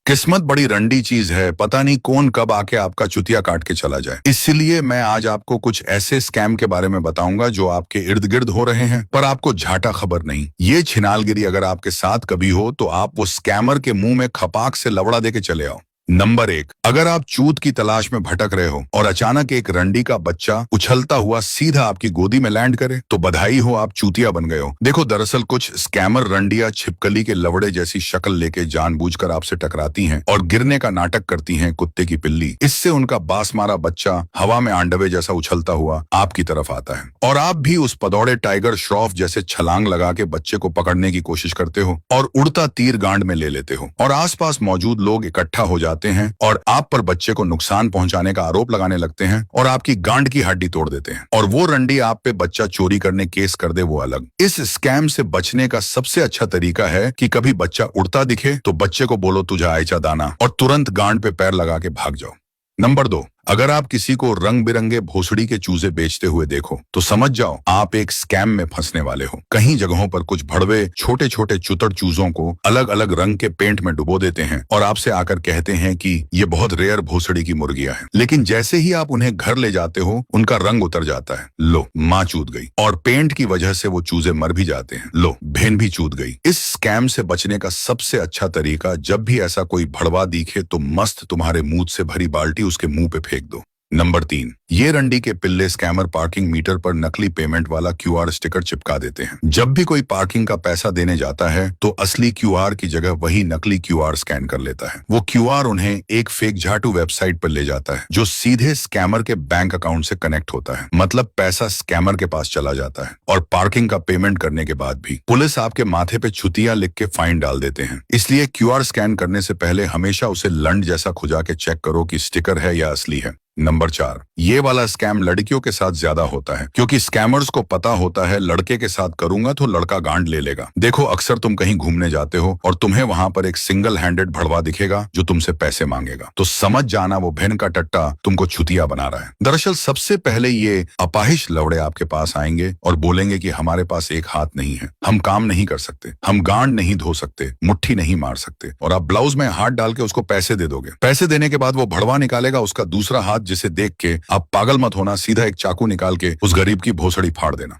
किस्मत बड़ी रंडी चीज है, पता नहीं कौन कब आके आपका चुतिया काट के चला जाए। इसलिए मैं आज आपको कुछ ऐसे स्कैम के बारे में बताऊंगा जो आपके इर्द गिर्द हो रहे हैं, पर आपको झाटा खबर नहीं। ये छिनालगिरी अगर आपके साथ कभी हो तो आप वो स्कैमर के मुंह में खपाक से लवड़ा देके चले आओ। नंबर 1, अगर आप चूत की तलाश में भटक रहे हो और अचानक एक रंडी का बच्चा उछलता हुआ सीधा आपकी गोदी में लैंड करे तो बधाई हो, आप चूतिया बन गए हो। देखो, दरअसल कुछ स्कैमर रंडिया छिपकली के लवड़े जैसी शक्ल लेके जानबूझकर आपसे टकराती हैं और गिरने का नाटक करती हैं कुत्ते की पिल्ली। इससे उनका बास मारा बच्चा हवा में आंडवे जैसा उछलता हुआ आपकी तरफ आता है और आप भी उस पदौड़े टाइगर श्रॉफ जैसे छलांग लगा के बच्चे को पकड़ने की कोशिश करते हो और उड़ता तीर गांड में ले लेते हो और आसपास मौजूद लोग इकट्ठा हो जाते हैं और आप पर बच्चे को नुकसान पहुंचाने का आरोप लगाने लगते हैं और आपकी गांड की हड्डी तोड़ देते हैं। और वो रंडी आप पे बच्चा चोरी करने केस कर दे वो अलग। इस स्कैम से बचने का सबसे अच्छा तरीका है कि कभी बच्चा उड़ता दिखे तो बच्चे को बोलो तुझे आयचा दाना और तुरंत गांड पे पैर लगा के भाग जाओ। नंबर 2, अगर आप किसी को रंग बिरंगे भोसड़ी के चूजे बेचते हुए देखो तो समझ जाओ आप एक स्कैम में फंसने वाले हो। कहीं जगहों पर कुछ भड़वे छोटे छोटे चुतड़ चूजों को अलग अलग रंग के पेंट में डुबो देते हैं और आपसे आकर कहते हैं कि ये बहुत रेयर भोसड़ी की मुर्गियां हैं। लेकिन जैसे ही आप उन्हें घर ले जाते हो उनका रंग उतर जाता है। लो, माँ चूत गई। और पेंट की वजह से वो चूजे मर भी जाते हैं। लो, भेन भी चूत गई। इस स्कैम से बचने का सबसे अच्छा तरीका, जब भी ऐसा कोई भड़वा दिखे तो मस्त तुम्हारे मुंह से भरी बाल्टी उसके मुंह पे फेंक दो। नंबर 3, ये रंडी के पिल्ले स्कैमर पार्किंग मीटर पर नकली पेमेंट वाला क्यूआर स्टिकर चिपका देते हैं। जब भी कोई पार्किंग का पैसा देने जाता है तो असली क्यूआर की जगह वही नकली क्यूआर स्कैन कर लेता है। वो क्यूआर उन्हें एक फेक झाटू वेबसाइट पर ले जाता है जो सीधे स्कैमर के बैंक अकाउंट से कनेक्ट होता है। मतलब पैसा स्कैमर के पास चला जाता है और पार्किंग का पेमेंट करने के बाद भी पुलिस आपके माथे पे छुतिया लिख के फाइन डाल देते हैं। इसलिए क्यूआर स्कैन करने से पहले हमेशा उसे लंड जैसा खुजा के चेक करो कि स्टिकर है या असली है। नंबर 4, ये वाला स्कैम लड़कियों के साथ ज्यादा होता है क्योंकि स्कैमर्स को पता होता है लड़के के साथ करूंगा तो लड़का गांड ले लेगा। देखो, अक्सर तुम कहीं घूमने जाते हो और तुम्हें वहां पर एक सिंगल हैंडेड भड़वा दिखेगा जो तुमसे पैसे मांगेगा, तो समझ जाना वो भेन का टट्टा तुमको छुतिया बना रहा है। दरअसल सबसे पहले ये अपाहिज लवड़े आपके पास आएंगे और बोलेंगे कि हमारे पास एक हाथ नहीं है, हम काम नहीं कर सकते, हम गांड नहीं धो सकते, मुट्ठी नहीं मार सकते, और आप ब्लाउज में हाथ डाल के उसको पैसे दे दोगे। पैसे देने के बाद वो भड़वा निकालेगा उसका दूसरा हाथ, जिसे देख के आप पागल मत होना, सीधा एक चाकू निकाल के उस गरीब की भोसड़ी फाड़ देना।